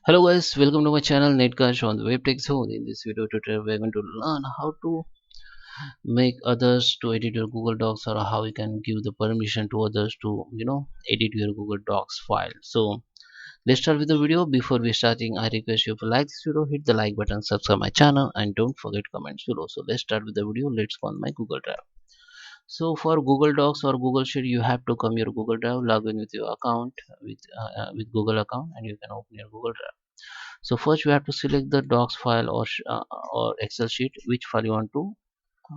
Hello guys, welcome to my channel Netcash on the Web Tech Zone. In this video tutorial, we're going to learn how to make others to edit your Google Docs, or how you can give the permission to others to edit your Google Docs file. So let's start with the video. Before we starting, I request you to like this video, hit the like button, subscribe my channel, and don't forget comments below. So let's start with the video. Let's go on my Google Drive. So for Google Docs or Google Sheet, you have to come your Google Drive, log in with your account with Google account, and you can open your Google Drive. So first you have to select the docs file or Excel sheet, which file you want to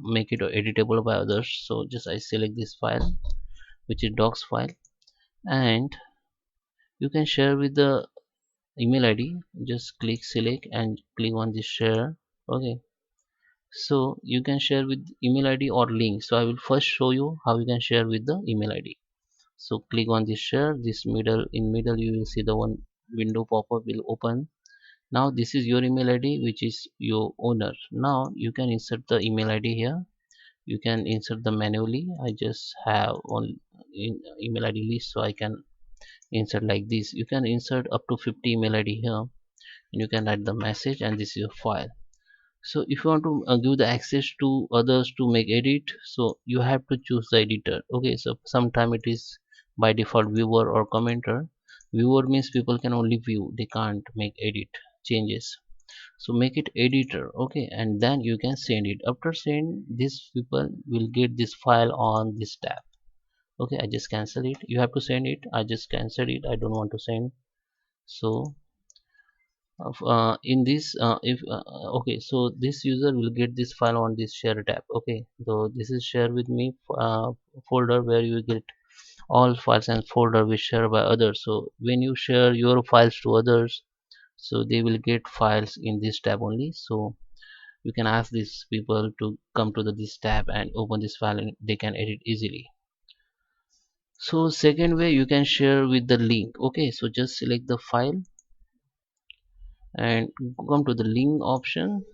make it editable by others. So just I select this file, which is docs file, and you can share with the email id. Just click select and click on this share. Okay, so you can share with email id or link. So I will first show you how you can share with the email id. So click on this share. This middle you will see the one window pop-up will open. Now this is your email id, which is your owner. Now you can insert the email id here. You can insert the manually. I just have on email id list, so I can insert like this. You can insert up to 50 email id here, and you can write the message, and this is your file. So if you want to give the access to others to make edit, so you have to choose the editor. Okay, so sometime it is by default viewer or commenter. Viewer means people can only view, they can't make edit changes. So make it editor. Okay, and then you can send it. After send, these people will get this file on this tab. Okay, I just cancel it. You have to send it. I just cancel it. I don't want to send. So in this if okay, so this user will get this file on this share tab. Okay, so this is share with me folder, where you get all files and folder which share by others. So when you share your files to others, so they will get files in this tab only. So you can ask these people to come to this tab and open this file, and they can edit easily. So second way, you can share with the link. Okay, so just select the file and come to the link option,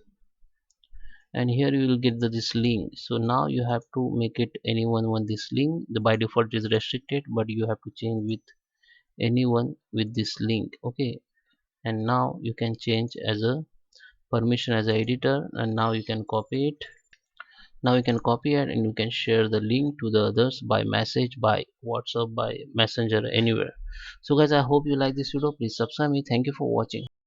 and here you will get this link. So now you have to make it anyone want this link. The by default is restricted, but you have to change with anyone with this link. Okay, and now you can change as a permission as a editor, and now you can copy it. Now you can copy it, and you can share the link to the others by message, by WhatsApp, by messenger, anywhere. So guys, I hope you like this video. Please subscribe me. Thank you for watching.